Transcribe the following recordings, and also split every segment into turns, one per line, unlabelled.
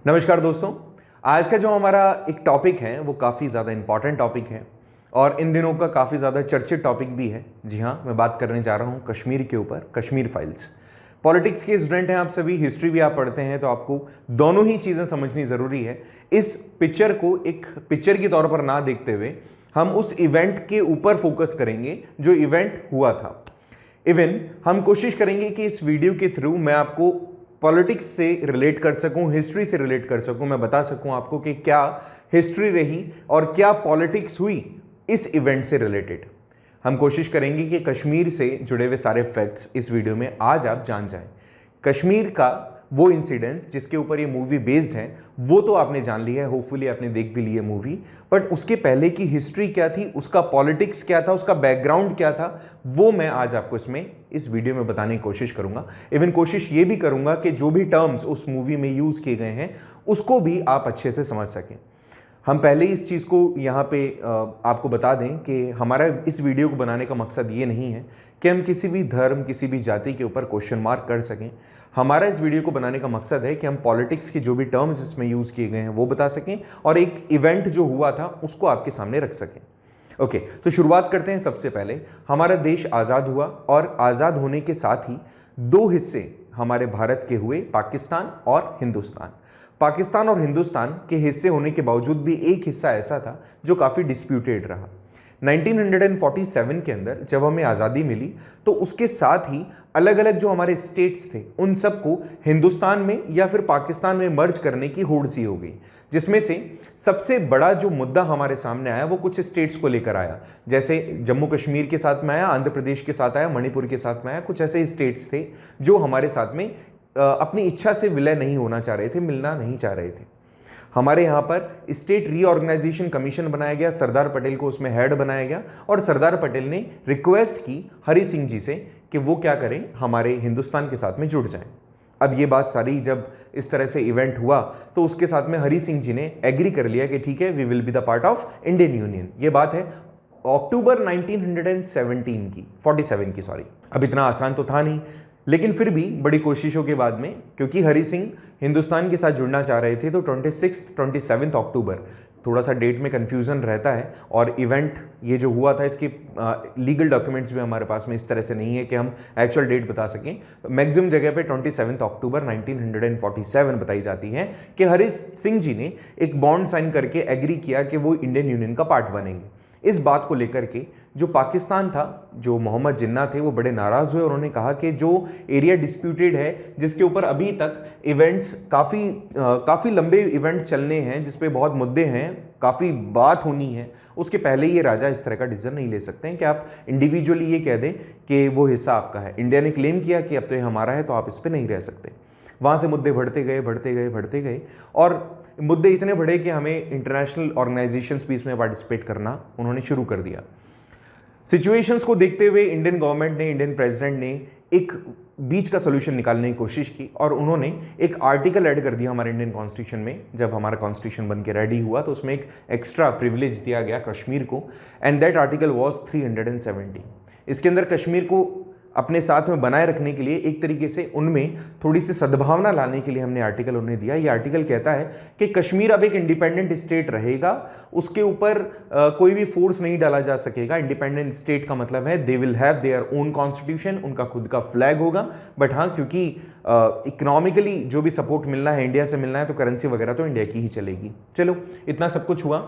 नमस्कार दोस्तों। आज का जो हमारा एक टॉपिक है वो काफ़ी ज़्यादा इम्पॉर्टेंट टॉपिक है और इन दिनों का काफ़ी ज़्यादा चर्चित टॉपिक भी है। जी हाँ, मैं बात करने जा रहा हूँ कश्मीर के ऊपर, कश्मीर फाइल्स। पॉलिटिक्स के स्टूडेंट हैं आप सभी, हिस्ट्री भी आप पढ़ते हैं, तो आपको दोनों ही चीज़ें समझनी ज़रूरी है। इस पिक्चर को एक पिक्चर के तौर पर ना देखते हुए हम उस इवेंट के ऊपर फोकस करेंगे जो इवेंट हुआ था। इवन हम कोशिश करेंगे कि इस वीडियो के थ्रू मैं आपको पॉलिटिक्स से रिलेट कर सकूं, हिस्ट्री से रिलेट कर सकूं, मैं बता सकूं आपको कि क्या हिस्ट्री रही और क्या पॉलिटिक्स हुई इस इवेंट से रिलेटेड। हम कोशिश करेंगे कि कश्मीर से जुड़े हुए सारे फैक्ट्स इस वीडियो में आज आप जान जाएं। कश्मीर का वो इंसिडेंट्स जिसके ऊपर ये मूवी बेस्ड है वो तो आपने जान लिया है, होपफुली आपने देख भी ली है मूवी, बट उसके पहले की हिस्ट्री क्या थी, उसका पॉलिटिक्स क्या था, उसका बैकग्राउंड क्या था, वो मैं आज आपको इस वीडियो में बताने की कोशिश करूंगा। इवन कोशिश ये भी करूंगा कि जो भी टर्म्स उस मूवी में यूज किए गए हैं उसको भी आप अच्छे से समझ सकें। हम पहले इस चीज़ को यहाँ पे आपको बता दें कि हमारा इस वीडियो को बनाने का मकसद ये नहीं है कि हम किसी भी धर्म, किसी भी जाति के ऊपर क्वेश्चन मार्क कर सकें। हमारा इस वीडियो को बनाने का मकसद है कि हम पॉलिटिक्स के जो भी टर्म्स इसमें यूज़ किए गए हैं वो बता सकें और एक इवेंट जो हुआ था उसको आपके सामने रख सकें। ओके, तो शुरुआत करते हैं। सबसे पहले हमारा देश आज़ाद हुआ और आज़ाद होने के साथ ही दो हिस्से हमारे भारत के हुए, पाकिस्तान और हिंदुस्तान। पाकिस्तान और हिंदुस्तान के हिस्से होने के बावजूद भी एक हिस्सा ऐसा था जो काफ़ी डिस्प्यूटेड रहा। 1947 के अंदर जब हमें आज़ादी मिली तो उसके साथ ही अलग अलग जो हमारे स्टेट्स थे उन सबको हिंदुस्तान में या फिर पाकिस्तान में मर्ज करने की होड़ सी हो गई, जिसमें से सबसे बड़ा जो मुद्दा हमारे सामने आया वो कुछ स्टेट्स को लेकर आया। जैसे जम्मू कश्मीर के साथ में आया, आंध्र प्रदेश के साथ आया, मणिपुर के साथ में आया। कुछ ऐसे स्टेट्स थे जो हमारे साथ में अपनी इच्छा से विलय नहीं होना चाह रहे थे, मिलना नहीं चाह रहे थे। हमारे यहाँ पर स्टेट रीऑर्गेनाइजेशन कमीशन बनाया गया, सरदार पटेल को उसमें हेड बनाया गया और सरदार पटेल ने रिक्वेस्ट की हरि सिंह जी से कि वो क्या करें, हमारे हिंदुस्तान के साथ में जुड़ जाएं। अब ये बात सारी जब इस तरह से इवेंट हुआ तो उसके साथ में हरि सिंह जी ने एग्री कर लिया कि ठीक है, we will be the part of Indian union. ये बात है अक्टूबर 1917 की, 47 की सॉरी। अब इतना आसान तो था नहीं, लेकिन फिर भी बड़ी कोशिशों के बाद में, क्योंकि हरि सिंह हिंदुस्तान के साथ जुड़ना चाह रहे थे, तो 27 अक्टूबर, थोड़ा सा डेट में कन्फ्यूज़न रहता है और इवेंट ये जो हुआ था इसके लीगल डॉक्यूमेंट्स भी हमारे पास में इस तरह से नहीं है कि हम एक्चुअल डेट बता सकें। मैक्सिमम जगह पे 27 अक्टूबर 1947 बताई जाती है कि हरि सिंह जी ने एक बॉन्ड साइन करके एग्री किया कि वो इंडियन यूनियन का पार्ट बनेंगे। इस बात को लेकर के जो पाकिस्तान था, जो मोहम्मद जिन्ना थे, वो बड़े नाराज़ हुए। उन्होंने कहा कि जो एरिया डिस्प्यूटेड है, जिसके ऊपर अभी तक इवेंट्स काफ़ी लंबे इवेंट चलने हैं, जिस पे बहुत मुद्दे हैं, काफ़ी बात होनी है, उसके पहले ये राजा इस तरह का डिसीजन नहीं ले सकते हैं कि आप इंडिविजुअली ये कह दें कि वो हिस्सा आपका है। इंडिया ने क्लेम किया कि अब तो ये हमारा है, तो आप इस पर नहीं रह सकते। वहाँ से मुद्दे बढ़ते गए और मुद्दे इतने बढ़े कि हमें इंटरनेशनल ऑर्गेनाइजेशंस भी इसमें पार्टिसिपेट करना उन्होंने शुरू कर दिया। सिचुएशंस को देखते हुए इंडियन गवर्नमेंट ने, इंडियन प्रेसिडेंट ने एक बीच का सोल्यूशन निकालने की कोशिश की और उन्होंने एक आर्टिकल ऐड कर दिया हमारे इंडियन कॉन्स्टिट्यूशन में। जब हमारा कॉन्स्टिट्यूशन बन के रेडी हुआ तो उसमें एक एक्स्ट्रा प्रिविलेज दिया गया कश्मीर को, एंड दैट आर्टिकल वॉज 370। इसके अंदर कश्मीर को अपने साथ में बनाए रखने के लिए, एक तरीके से उनमें थोड़ी सी सद्भावना लाने के लिए हमने आर्टिकल उन्हें दिया। ये आर्टिकल कहता है कि कश्मीर अब एक इंडिपेंडेंट स्टेट रहेगा, उसके ऊपर कोई भी फोर्स नहीं डाला जा सकेगा। इंडिपेंडेंट स्टेट का मतलब है they will have their own constitution, उनका खुद का फ्लैग होगा। बट हाँ, क्योंकि इकोनॉमिकली जो भी सपोर्ट मिलना है, इंडिया से मिलना है, तो करेंसी वगैरह तो इंडिया की ही चलेगी। चलो, इतना सब कुछ हुआ।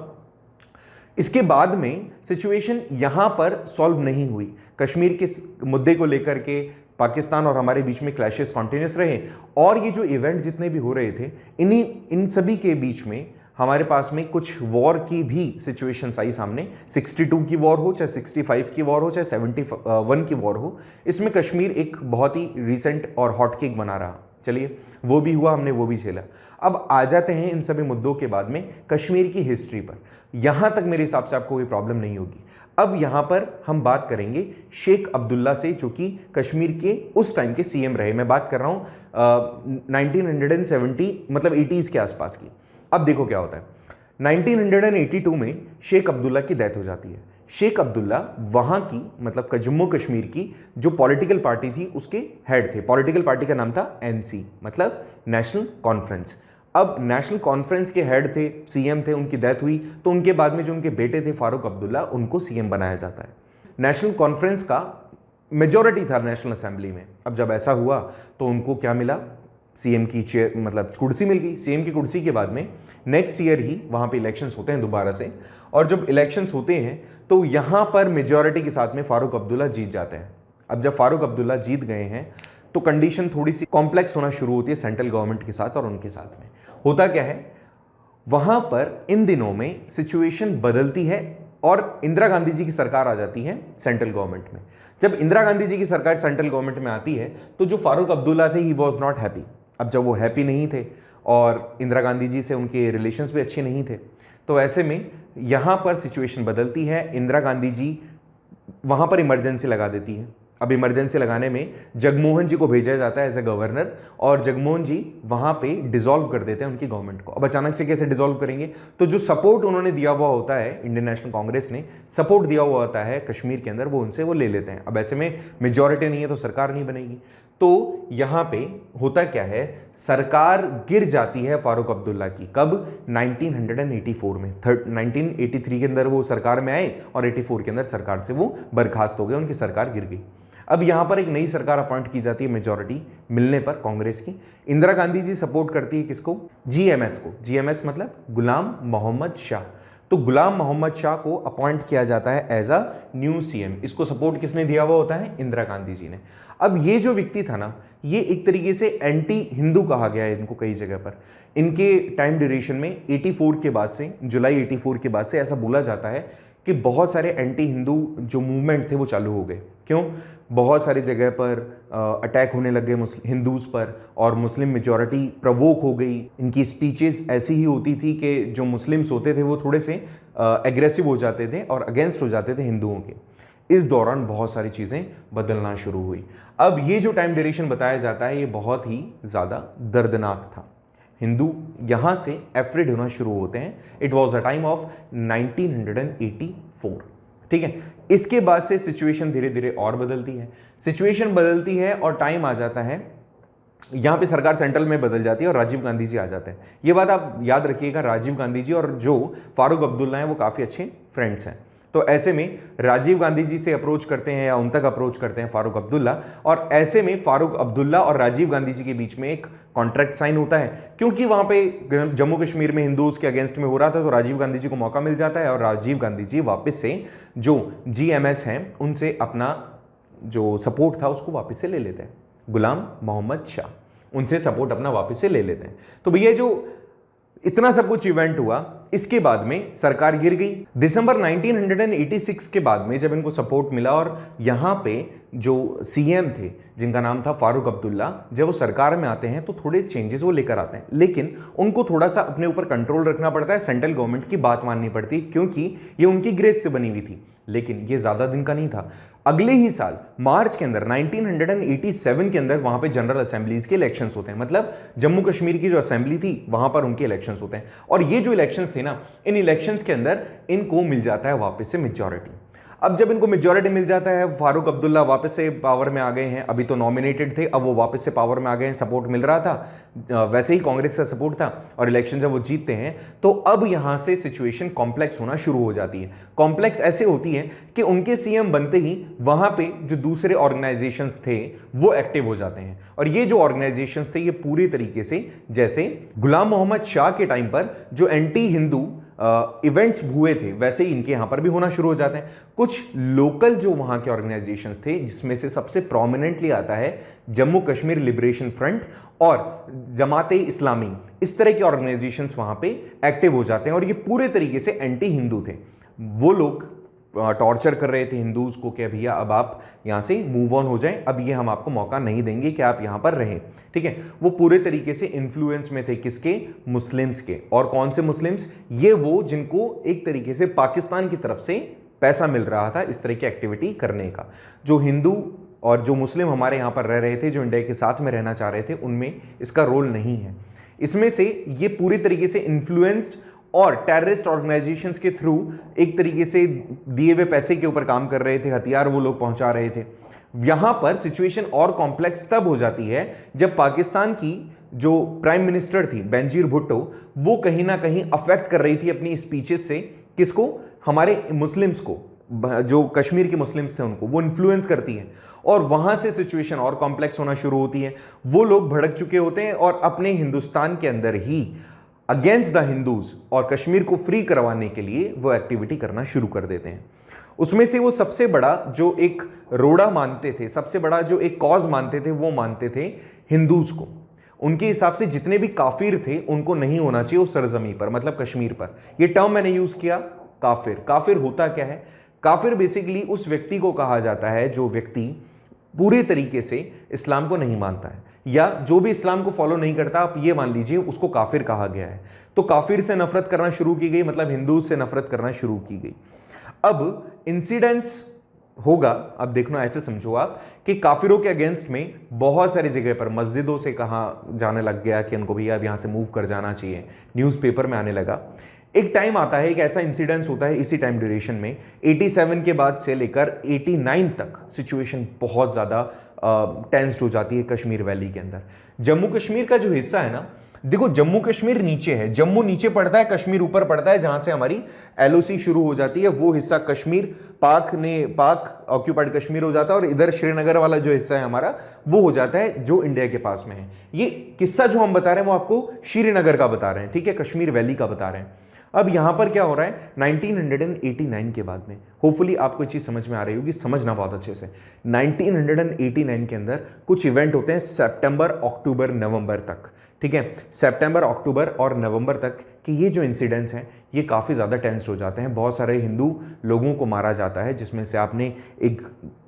इसके बाद में सिचुएशन यहां पर सॉल्व नहीं हुई। कश्मीर के मुद्दे को लेकर के पाकिस्तान और हमारे बीच में क्लैशेस कॉन्टिन्यूस रहे और ये जो इवेंट जितने भी हो रहे थे, इन सभी के बीच में हमारे पास में कुछ वॉर की भी सिचुएशंस आई सामने। 62 की वॉर हो, चाहे 65 की वॉर हो, चाहे 71 की वॉर हो, इसमें कश्मीर एक बहुत ही रिसेंट और हॉट केक बना रहा। चलिए, वो भी हुआ, हमने वो भी झेला। अब आ जाते हैं इन सभी मुद्दों के बाद में कश्मीर की हिस्ट्री पर। यहां तक मेरे हिसाब से आपको कोई प्रॉब्लम नहीं होगी। अब यहां पर हम बात करेंगे शेख अब्दुल्ला से, जो कि कश्मीर के उस टाइम के सीएम रहे। मैं बात कर रहा हूं 1970 मतलब 80s के आसपास की। अब देखो क्या होता है, 1982 में शेख अब्दुल्ला की डेथ हो जाती है। शेख अब्दुल्ला वहाँ की मतलब जम्मू कश्मीर की जो पॉलिटिकल पार्टी थी उसके हेड थे। पॉलिटिकल पार्टी का नाम था एनसी मतलब नेशनल कॉन्फ्रेंस। अब नेशनल कॉन्फ्रेंस के हेड थे, सीएम थे, उनकी डेथ हुई तो उनके बाद में जो उनके बेटे थे फारूक अब्दुल्ला, उनको सीएम बनाया जाता है। नेशनल कॉन्फ्रेंस का मेजॉरिटी था नेशनल असेंबली में। अब जब ऐसा हुआ तो उनको क्या मिला, सीएम की चेयर मतलब कुर्सी मिल गई। सीएम की कुर्सी के बाद में नेक्स्ट ईयर ही वहाँ पे इलेक्शंस होते हैं दोबारा से, और जब इलेक्शंस होते हैं तो यहाँ पर मेजॉरिटी के साथ में फारूक अब्दुल्ला जीत जाते हैं। अब जब फारूक अब्दुल्ला जीत गए हैं तो कंडीशन थोड़ी सी कॉम्प्लेक्स होना शुरू होती है सेंट्रल गवर्नमेंट के साथ और उनके साथ में। होता क्या है, वहाँ पर इन दिनों में सिचुएशन बदलती है और इंदिरा गांधी जी की सरकार आ जाती है सेंट्रल गवर्नमेंट में। जब इंदिरा गांधी जी की सरकार सेंट्रल गवर्नमेंट में आती है तो जो फारूक अब्दुल्ला थे ही वॉज नॉट हैप्पी। अब जब वो हैप्पी नहीं थे और इंदिरा गांधी जी से उनके रिलेशंस भी अच्छे नहीं थे, तो ऐसे में यहाँ पर सिचुएशन बदलती है। इंदिरा गांधी जी वहाँ पर इमरजेंसी लगा देती है। अब इमरजेंसी लगाने में जगमोहन जी को भेजा जाता है एज ए गवर्नर, और जगमोहन जी वहाँ पे डिसॉल्व कर देते हैं उनकी गवर्नमेंट को। अब अचानक से कैसे डिसॉल्व करेंगे, तो जो सपोर्ट उन्होंने दिया हुआ होता है, इंडियन नेशनल कांग्रेस ने सपोर्ट दिया हुआ होता है कश्मीर के अंदर, वो उनसे वो ले लेते हैं। अब ऐसे में मेजॉरिटी नहीं है तो सरकार नहीं बनेगी। तो यहाँ पे होता क्या है, सरकार गिर जाती है फारूक अब्दुल्ला की। कब? 1984 में। 1983 के अंदर वो सरकार में आए और 84 के अंदर सरकार से वो बर्खास्त हो गए, उनकी सरकार गिर गई। अब यहाँ पर एक नई सरकार अपॉइंट की जाती है मेजॉरिटी मिलने पर कांग्रेस की। इंदिरा गांधी जी सपोर्ट करती है किसको? जीएमएस को। जीएमएस मतलब गुलाम मोहम्मद शाह। तो गुलाम मोहम्मद शाह को अपॉइंट किया जाता है एज अ न्यू सीएम। इसको सपोर्ट किसने दिया हुआ होता है? इंदिरा गांधी जी ने। अब ये जो व्यक्ति था ना, ये एक तरीके से एंटी हिंदू कहा गया है इनको कई जगह पर। इनके टाइम ड्यूरेशन में 84 के बाद से, जुलाई 84 के बाद से ऐसा बोला जाता है कि बहुत सारे एंटी हिंदू जो मूवमेंट थे वो चालू हो गए। क्यों? बहुत सारी जगह पर अटैक होने लग गए हिंदूज़ पर, और मुस्लिम मेजॉरिटी प्रवोक हो गई। इनकी स्पीचेस ऐसी ही होती थी कि जो मुस्लिम्स होते थे वो थोड़े से एग्रेसिव हो जाते थे और अगेंस्ट हो जाते थे हिंदुओं के। इस दौरान बहुत सारी चीज़ें बदलना शुरू हुई। अब ये जो टाइम ड्यूरेशन बताया जाता है ये बहुत ही ज़्यादा दर्दनाक था। हिंदू यहाँ से एफ्रेड होना शुरू होते हैं। It was a time of 1984। ठीक है, इसके बाद से सिचुएशन धीरे धीरे और बदलती है। सिचुएशन बदलती है और टाइम आ जाता है, यहाँ पे सरकार सेंट्रल में बदल जाती है और राजीव गांधी जी आ जाते हैं। ये बात आप याद रखिएगा, राजीव गांधी जी और जो फारूक अब्दुल्ला हैं वो काफ़ी अच्छे फ्रेंड्स हैं। तो ऐसे में राजीव गांधी जी से अप्रोच करते हैं या उन तक अप्रोच करते हैं फारूक अब्दुल्ला, और ऐसे में फारूक अब्दुल्ला और राजीव गांधी जी के बीच में एक कॉन्ट्रैक्ट साइन होता है। क्योंकि वहाँ पे जम्मू कश्मीर में हिंदूज के अगेंस्ट में हो रहा था, तो राजीव गांधी जी को मौका मिल जाता है और राजीव गांधी जी वापस से जो जीएमएस हैं उनसे अपना जो सपोर्ट था उसको वापस से ले लेते हैं। गुलाम मोहम्मद शाह उनसे सपोर्ट अपना वापस से ले लेते हैं। तो भैया जो इतना सब कुछ इवेंट हुआ, इसके बाद में सरकार गिर गई। दिसंबर 1986 के बाद में जब इनको सपोर्ट मिला और यहाँ पे जो सीएम थे जिनका नाम था फारूक अब्दुल्ला, जब वो सरकार में आते हैं तो थोड़े चेंजेस वो लेकर आते हैं, लेकिन उनको थोड़ा सा अपने ऊपर कंट्रोल रखना पड़ता है, सेंट्रल गवर्नमेंट की बात माननी पड़ती है, क्योंकि ये उनकी ग्रेस से बनी हुई थी। लेकिन ये ज़्यादा दिन का नहीं था। अगले ही साल मार्च के अंदर 1987 के अंदर वहाँ पे जनरल असेंबलीज के इलेक्शंस होते हैं। मतलब जम्मू कश्मीर की जो असेंबली थी वहाँ पर उनके इलेक्शंस होते हैं, और ये जो इलेक्शंस थे ना, इन इलेक्शंस के अंदर इनको मिल जाता है वापस से मेजॉरिटी। अब जब इनको मेजॉरिटी मिल जाता है, फारूक अब्दुल्ला वापस से पावर में आ गए हैं। अभी तो नॉमिनेटेड थे, अब वो वापस से पावर में आ गए हैं, सपोर्ट मिल रहा था, वैसे ही कांग्रेस का सपोर्ट था, और इलेक्शन जब वो जीतते हैं तो अब यहाँ से सिचुएशन कॉम्प्लेक्स होना शुरू हो जाती है। कॉम्प्लेक्स ऐसे होती है कि उनके सीएम बनते ही वहाँ पे जो दूसरे ऑर्गेनाइजेशंस थे वो एक्टिव हो जाते हैं, और ये जो ऑर्गेनाइजेशंस थे ये पूरी तरीके से, जैसे गुलाम मोहम्मद शाह के टाइम पर जो एंटी हिंदू इवेंट्स हुए थे वैसे ही इनके यहाँ पर भी होना शुरू हो जाते हैं। कुछ लोकल जो वहाँ के ऑर्गेनाइजेशंस थे, जिसमें से सबसे प्रोमिनेंटली आता है जम्मू कश्मीर लिबरेशन फ्रंट और जमाते इस्लामी, इस तरह के ऑर्गेनाइजेशंस वहाँ पे एक्टिव हो जाते हैं, और ये पूरे तरीके से एंटी हिंदू थे। वो लोग टॉर्चर कर रहे थे हिंदूज को कि भैया अब आप यहाँ से मूव ऑन हो जाएं, अब ये हम आपको मौका नहीं देंगे कि आप यहाँ पर रहें। ठीक है, वो पूरे तरीके से इन्फ्लुएंस में थे किसके? मुस्लिम्स के। और कौन से मुस्लिम्स? ये वो जिनको एक तरीके से पाकिस्तान की तरफ से पैसा मिल रहा था इस तरह की एक्टिविटी करने का। जो हिंदू और जो मुस्लिम हमारे यहाँ पर रह रहे थे, जो इंडिया के साथ में रहना चाह रहे थे, उनमें इसका रोल नहीं है। इसमें से ये पूरी तरीके से इन्फ्लुएंस्ड और टेररिस्ट ऑर्गेनाइजेशंस के थ्रू एक तरीके से दिए हुए पैसे के ऊपर काम कर रहे थे, हथियार वो लोग पहुंचा रहे थे। यहां पर सिचुएशन और कॉम्प्लेक्स तब हो जाती है जब पाकिस्तान की जो प्राइम मिनिस्टर थी बेनजीर भुट्टो, वो कहीं ना कहीं अफेक्ट कर रही थी अपनी स्पीचेस से किसको, हमारे मुस्लिम्स को, जो कश्मीर के मुस्लिम्स थे उनको वो इन्फ्लुएंस करती है और वहां से सिचुएशन और कॉम्प्लेक्स होना शुरू होती है। वो लोग भड़क चुके होते हैं और अपने हिंदुस्तान के अंदर ही अगेंस्ट द हिंदूज और कश्मीर को फ्री करवाने के लिए वो एक्टिविटी करना शुरू कर देते हैं। उसमें से वो सबसे बड़ा जो एक रोड़ा मानते थे, सबसे बड़ा जो एक कॉज मानते थे, वो मानते थे हिंदूज को। उनके हिसाब से जितने भी काफिर थे उनको नहीं होना चाहिए उस सरजमी पर, मतलब कश्मीर पर। ये टर्म मैंने यूज किया काफिर। काफिर होता क्या है? काफिर बेसिकली उस व्यक्ति को कहा जाता है जो व्यक्ति पूरे तरीके से इस्लाम को नहीं मानता है, या जो भी इस्लाम को फॉलो नहीं करता, आप ये मान लीजिए उसको काफिर कहा गया है। तो काफिर से नफरत करना शुरू की गई, मतलब हिंदू से नफरत करना शुरू की गई। अब इंसिडेंस होगा, अब देखना ऐसे समझो आप कि काफिरों के अगेंस्ट में बहुत सारी जगह पर मस्जिदों से कहा जाने लग गया कि उनको भैया अब यहां से मूव कर जाना चाहिए, न्यूज़पेपर में आने लगा। एक टाइम आता है, एक ऐसा इंसिडेंस होता है इसी टाइम ड्यूरेशन में, 87 के बाद से लेकर 89 तक सिचुएशन बहुत ज़्यादा टेंस्ड हो जाती है कश्मीर वैली के अंदर। जम्मू कश्मीर का जो हिस्सा है ना, देखो जम्मू कश्मीर नीचे है, जम्मू नीचे पड़ता है, कश्मीर ऊपर पड़ता है, जहां से हमारी एलओसी शुरू हो जाती है। वो हिस्सा कश्मीर पाक ऑक्यूपाइड कश्मीर हो जाता है, और इधर श्रीनगर वाला जो हिस्सा है हमारा वो हो जाता है जो इंडिया के पास में है। ये किस्सा जो हम बता रहे हैं वो आपको श्रीनगर का बता रहे हैं, ठीक है, कश्मीर वैली का बता रहे हैं। अब यहां पर क्या हो रहा है 1989 के बाद में, होपफुली आपको ये चीज समझ में आ रही होगी, समझना बहुत अच्छे से। 1989 के अंदर कुछ इवेंट होते हैं सितंबर, अक्टूबर, नवंबर तक, ठीक है, सितंबर, अक्टूबर और नवंबर तक कि ये जो इंसिडेंट्स हैं ये काफ़ी ज़्यादा टेंस हो जाते हैं। बहुत सारे हिंदू लोगों को मारा जाता है, जिसमें से आपने एक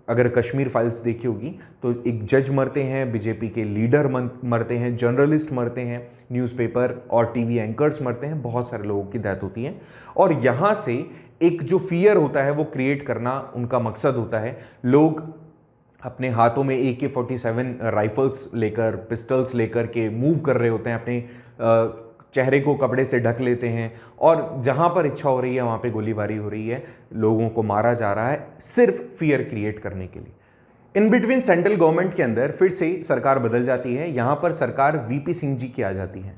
अगर कश्मीर फाइल्स देखी होगी तो एक जज मरते हैं, बीजेपी के लीडर मरते हैं, जर्नलिस्ट मरते हैं, न्यूज़पेपर और टीवी एंकर्स मरते हैं, बहुत सारे लोगों की डेथ होती है। और यहाँ से एक जो फियर होता है वो क्रिएट करना उनका मकसद होता है। लोग अपने हाथों में AK-47 राइफल्स लेकर, पिस्टल्स लेकर के मूव कर रहे होते हैं, अपने चेहरे को कपड़े से ढक लेते हैं, और जहां पर इच्छा हो रही है वहां पे गोलीबारी हो रही है, लोगों को मारा जा रहा है, सिर्फ फियर क्रिएट करने के लिए। इन बिटवीन सेंट्रल गवर्नमेंट के अंदर फिर से सरकार बदल जाती है। यहां पर सरकार VP सिंह जी की आ जाती है।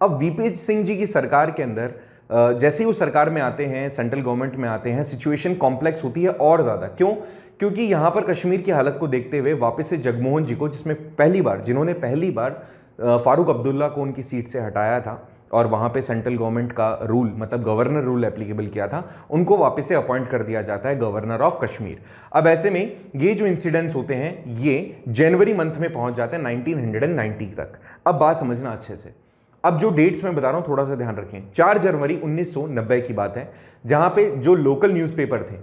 अब VP सिंह जी की सरकार के अंदर जैसे ही वो सरकार में आते हैं, सेंट्रल गवर्नमेंट में आते हैं, सिचुएशन कॉम्प्लेक्स होती है और ज़्यादा। क्यों? क्योंकि यहाँ पर कश्मीर की हालत को देखते हुए वापस से जगमोहन जी को, जिन्होंने पहली बार फारूक अब्दुल्ला को उनकी सीट से हटाया था और वहाँ पे सेंट्रल गवर्नमेंट का रूल, मतलब गवर्नर रूल एप्लीकेबल किया था, उनको वापस से अपॉइंट कर दिया जाता है गवर्नर ऑफ कश्मीर। अब ऐसे में ये जो इंसिडेंट्स होते हैं ये जनवरी मंथ में पहुंच जाते हैं 1990 तक। अब बात समझना अच्छे से। अब जो डेट्स मैं बता रहा हूं थोड़ा सा ध्यान रखें। 4 जनवरी 1990 की बात है, जहां पे जो लोकल न्यूज़पेपर थे,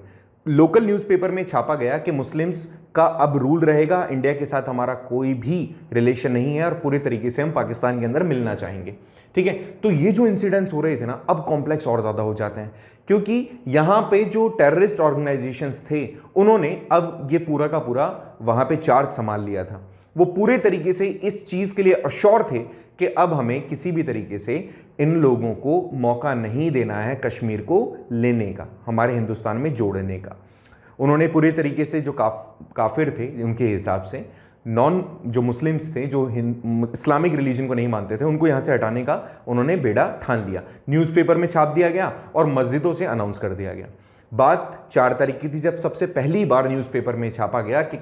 लोकल न्यूज़पेपर में छापा गया कि मुस्लिम्स का अब रूल रहेगा, इंडिया के साथ हमारा कोई भी रिलेशन नहीं है और पूरे तरीके से हम पाकिस्तान के अंदर मिलना चाहेंगे, ठीक है। तो ये जो इंसिडेंट्स हो रहे थे ना, अब कॉम्प्लेक्स और ज़्यादा हो जाते हैं, क्योंकि यहाँ पे जो टेररिस्ट ऑर्गेनाइजेशंस थे उन्होंने अब ये पूरा का पूरा वहाँ पे चार्ज संभाल लिया था। वो पूरे तरीके से इस चीज़ के लिए अश्योर थे कि अब हमें किसी भी तरीके से इन लोगों को मौका नहीं देना है कश्मीर को लेने का, हमारे हिंदुस्तान में जोड़ने का। उन्होंने पूरे तरीके से जो काफिर थे उनके हिसाब से, जो मुस्लिम्स थे, जो इस्लामिक रिलीजन को नहीं मानते थे, उनको यहाँ से हटाने का उन्होंने बेड़ा ठान लिया। न्यूज़पेपर में छाप दिया गया और मस्जिदों से अनाउंस कर दिया गया। बात 4 तारीख की थी जब सबसे पहली बार न्यूज़पेपर में छापा गया कि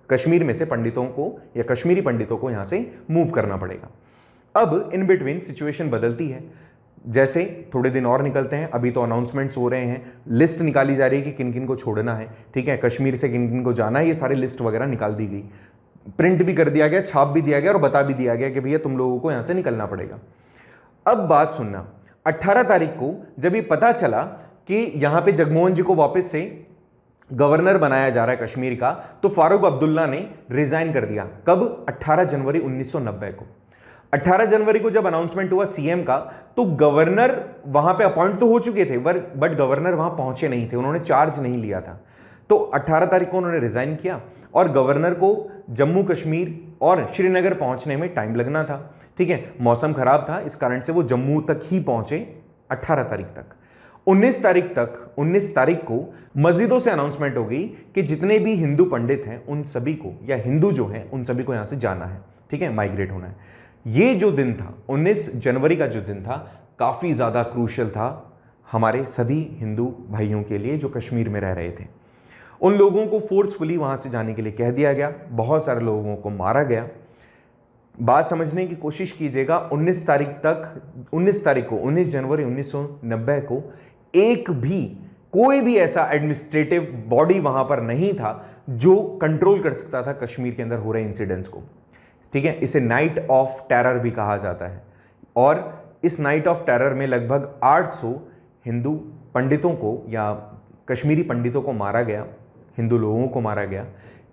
कश्मीर में से पंडितों को या कश्मीरी पंडितों को यहाँ से मूव करना पड़ेगा। अब इन बिटवीन सिचुएशन बदलती है, जैसे थोड़े दिन और निकलते हैं, अभी तो अनाउंसमेंट्स हो रहे हैं, लिस्ट निकाली जा रही है कि किन किन को छोड़ना है, ठीक है, कश्मीर से किन किन को जाना है, ये सारी लिस्ट वगैरह निकाल दी गई, प्रिंट भी कर दिया गया, छाप भी दिया गया और बता भी दिया गया कि भैया तुम लोगों को यहाँ से निकलना पड़ेगा। अब बात सुनना, 18 तारीख को जब ये पता चला कि यहाँ पे जगमोहन जी को वापस से गवर्नर बनाया जा रहा है कश्मीर का, तो फारूक अब्दुल्ला ने रिजाइन कर दिया। कब? 18 जनवरी 1990 को। 18 जनवरी को जब अनाउंसमेंट हुआ सीएम का, तो गवर्नर वहां पे अपॉइंट तो हो चुके थे, बट गवर्नर वहां पहुंचे नहीं थे, उन्होंने चार्ज नहीं लिया था। तो 18 तारीख को उन्होंने रिजाइन किया और गवर्नर को जम्मू कश्मीर और श्रीनगर पहुंचने में टाइम लगना था, ठीक है, मौसम खराब था, इस कारण से वो जम्मू तक ही पहुंचे 18 तारीख तक। 19 तारीख को मस्जिदों से अनाउंसमेंट हो गई कि जितने भी हिंदू पंडित हैं उन सभी को, या हिंदू जो हैं उन सभी को यहां से जाना है, ठीक है, माइग्रेट होना है। ये जो दिन था 19 जनवरी का जो दिन था काफ़ी ज़्यादा क्रूशियल था हमारे सभी हिंदू भाइयों के लिए जो कश्मीर में रह रहे थे। उन लोगों को फोर्सफुली वहाँ से जाने के लिए कह दिया गया, बहुत सारे लोगों को मारा गया। बात समझने की कोशिश कीजिएगा, 19 जनवरी 1990 को कोई भी ऐसा एडमिनिस्ट्रेटिव बॉडी वहाँ पर नहीं था जो कंट्रोल कर सकता था कश्मीर के अंदर हो रहे इंसिडेंट्स को, ठीक है। इसे नाइट ऑफ टेरर भी कहा जाता है। और इस नाइट ऑफ टेरर में लगभग 800 हिंदू पंडितों को या कश्मीरी पंडितों को मारा गया, हिंदू लोगों को मारा गया।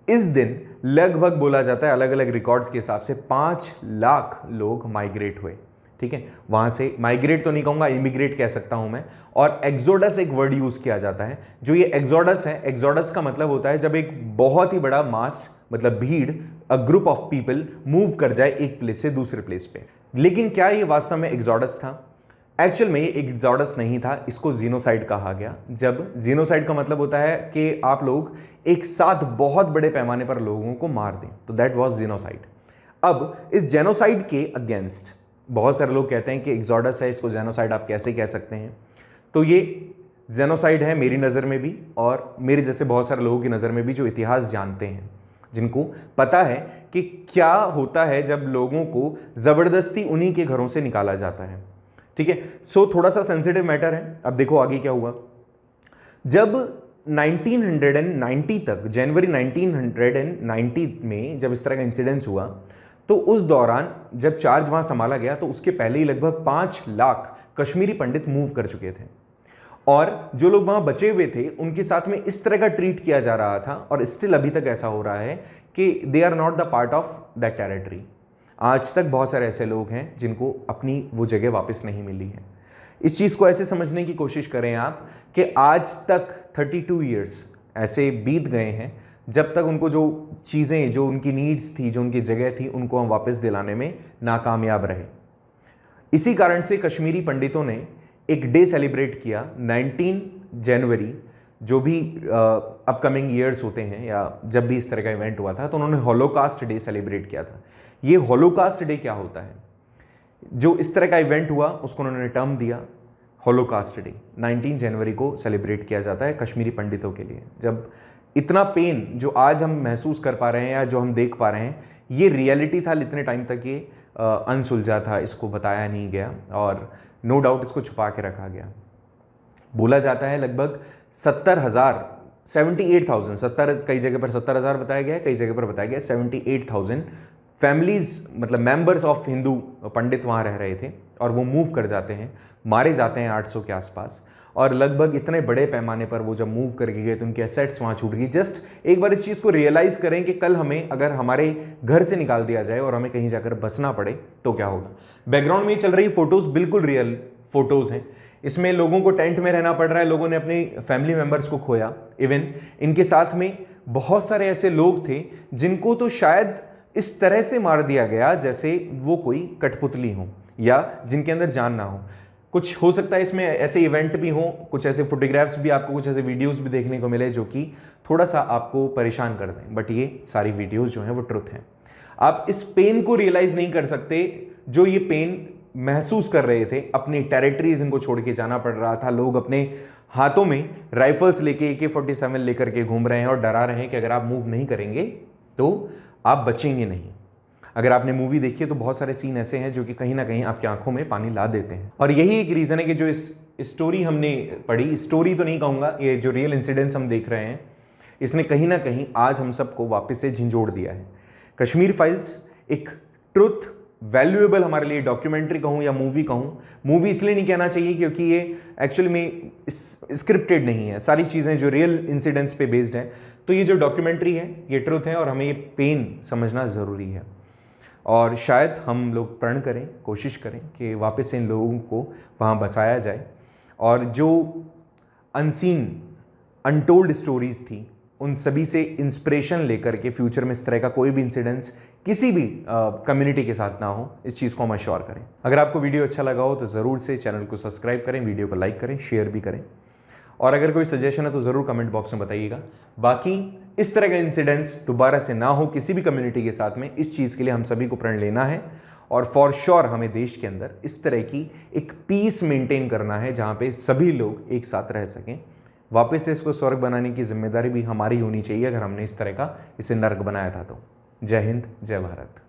इस दिन लगभग बोला जाता है अलग अलग रिकॉर्ड्स के हिसाब से 5 लाख लोग माइग्रेट हुए, ठीक है। वहां से माइग्रेट तो नहीं कहूंगा, इमिग्रेट कह सकता हूं मैं। और एक्सोडस एक वर्ड यूज किया जाता है। जो ये एक्सोडस है, एक्सोडस का मतलब होता है जब एक बहुत ही बड़ा मास, मतलब भीड़, a group of people move कर जाए एक प्लेस से दूसरे प्लेस पे। लेकिन क्या ये वास्तव में एक्सोडस था? एक्चुअल में ये एक्सोडस नहीं था, इसको जीनोसाइड कहा गया। जब जीनोसाइड का मतलब होता है कि आप लोग एक साथ बहुत बड़े पैमाने पर लोगों को मार दें, तो दैट वाज जीनोसाइड। अब इस जेनोसाइड के अगेंस्ट बहुत सारे लोग कहते हैं कि एक्सोडस है, इसको जेनोसाइड आप कैसे कह सकते हैं? तो ये जेनोसाइड है मेरी नज़र में भी, और मेरे जैसे बहुत सारे लोगों की नज़र में भी जो इतिहास जानते हैं, जिनको पता है कि क्या होता है जब लोगों को ज़बरदस्ती उन्हीं के घरों से निकाला जाता है, ठीक है। सो थोड़ा सा सेंसिटिव मैटर है। अब देखो आगे क्या हुआ। जब 1990 तक, जनवरी 1990 में जब इस तरह का इंसिडेंस हुआ, तो उस दौरान जब चार्ज वहां संभाला गया तो उसके पहले ही लगभग 5 लाख कश्मीरी पंडित मूव कर चुके थे। और जो लोग वहां बचे हुए थे उनके साथ में इस तरह का ट्रीट किया जा रहा था, और स्टिल अभी तक ऐसा हो रहा है कि they are not the part of that territory. आज तक बहुत सारे ऐसे लोग हैं जिनको अपनी वो जगह वापस नहीं मिली है। इस चीज़ को ऐसे समझने की कोशिश करें आप कि आज तक 32 ईयर्स ऐसे बीत गए हैं जब तक उनको जो चीज़ें, जो उनकी नीड्स थी, जो उनकी जगह थी, उनको हम वापस दिलाने में नाकामयाब रहे। इसी कारण से कश्मीरी पंडितों ने एक डे सेलिब्रेट किया 19 जनवरी, जो भी अपकमिंग ईयर्स होते हैं या जब भी इस तरह का इवेंट हुआ था, तो उन्होंने हॉलोकास्ट डे सेलिब्रेट किया था। ये हॉलोकास्ट डे क्या होता है? जो इस तरह का इवेंट हुआ उसको उन्होंने टर्म दिया हॉलोकास्ट डे। 19 जनवरी को सेलिब्रेट किया जाता है कश्मीरी पंडितों के लिए, जब इतना पेन जो आज हम महसूस कर पा रहे हैं या जो हम देख पा रहे हैं, ये रियलिटी था। इतने टाइम तक ये अनसुलझा था, इसको बताया नहीं गया और नो डाउट इसको छुपा के रखा गया। बोला जाता है लगभग 78,000, 70 कई जगह पर 70,000 बताया गया है, कई जगह पर बताया गया 78,000 फैमिलीज, मतलब मेंबर्स ऑफ हिंदू पंडित वहाँ रह रहे थे, और वो मूव कर जाते हैं, मारे जाते हैं 800 के आसपास। और लगभग इतने बड़े पैमाने पर वो जब मूव करके गए तो उनकी एसेट्स वहाँ छूट गई। जस्ट एक बार इस चीज़ को रियलाइज़ करें कि कल हमें अगर हमारे घर से निकाल दिया जाए और हमें कहीं जाकर बसना पड़े तो क्या होगा। बैकग्राउंड में चल रही फोटोज़ बिल्कुल रियल फोटोज़ हैं। इसमें लोगों को टेंट में रहना पड़ रहा है, लोगों ने अपने फैमिली मेम्बर्स को खोया। इवन इनके साथ में बहुत सारे ऐसे लोग थे जिनको तो शायद इस तरह से मार दिया गया जैसे वो कोई कठपुतली हो या जिनके अंदर जान ना हो। कुछ हो सकता है इसमें ऐसे इवेंट भी हो, कुछ ऐसे फोटोग्राफ्स भी आपको, कुछ ऐसे वीडियोस भी देखने को मिले जो कि थोड़ा सा आपको परेशान कर दें, बट ये सारी वीडियोस जो हैं वो ट्रुथ हैं। आप इस पेन को रियलाइज नहीं कर सकते जो ये पेन महसूस कर रहे थे। अपनी टेरिटरीज इनको छोड़ के जाना पड़ रहा था, लोग अपने हाथों में राइफल्स लेके AK-47 लेकर के घूम रहे हैं और डरा रहे हैं कि अगर आप मूव नहीं करेंगे तो आप बचेंगे नहीं। अगर आपने मूवी देखी है तो बहुत सारे सीन ऐसे हैं जो कि कहीं ना कहीं आपकी आंखों में पानी ला देते हैं। और यही एक रीज़न है कि जो इस स्टोरी हमने पढ़ी, स्टोरी तो नहीं कहूँगा, ये जो रियल इंसिडेंट्स हम देख रहे हैं, इसने कहीं ना कहीं आज हम सबको वापस से झंझोड़ दिया है। कश्मीर फाइल्स एक ट्रुथ वैल्यूएबल हमारे लिए डॉक्यूमेंट्री कहूँ या मूवी कहूँ, मूवी इसलिए नहीं कहना चाहिए क्योंकि ये एक्चुअल में स्क्रिप्टेड नहीं है, सारी चीज़ें जो रियल इंसिडेंट्स पे बेस्ड हैं। तो ये जो डॉक्यूमेंट्री है ये ट्रुथ है और हमें ये पेन समझना ज़रूरी है। और शायद हम लोग प्रण करें, कोशिश करें कि वापस इन लोगों को वहाँ बसाया जाए। और जो अनसीन, अनटोल्ड स्टोरीज़ थी उन सभी से इंस्पिरेशन लेकर के फ्यूचर में इस तरह का कोई भी इंसिडेंस किसी भी कम्युनिटी के साथ ना हो, इस चीज़ को हम अश्योर करें। अगर आपको वीडियो अच्छा लगा हो तो ज़रूर से चैनल को सब्सक्राइब करें, वीडियो को लाइक करें, शेयर भी करें, और अगर कोई सजेशन है तो ज़रूर कमेंट बॉक्स में बताइएगा। बाकी इस तरह का इंसिडेंस दोबारा से ना हो किसी भी कम्युनिटी के साथ में, इस चीज़ के लिए हम सभी को प्रण लेना है और फॉर श्योर हमें देश के अंदर इस तरह की एक पीस मेंटेन करना है जहाँ पे सभी लोग एक साथ रह सकें। वापस से इसको स्वर्ग बनाने की जिम्मेदारी भी हमारी होनी चाहिए अगर हमने इस तरह का इसे नर्क बनाया था तो। जय हिंद, जय भारत।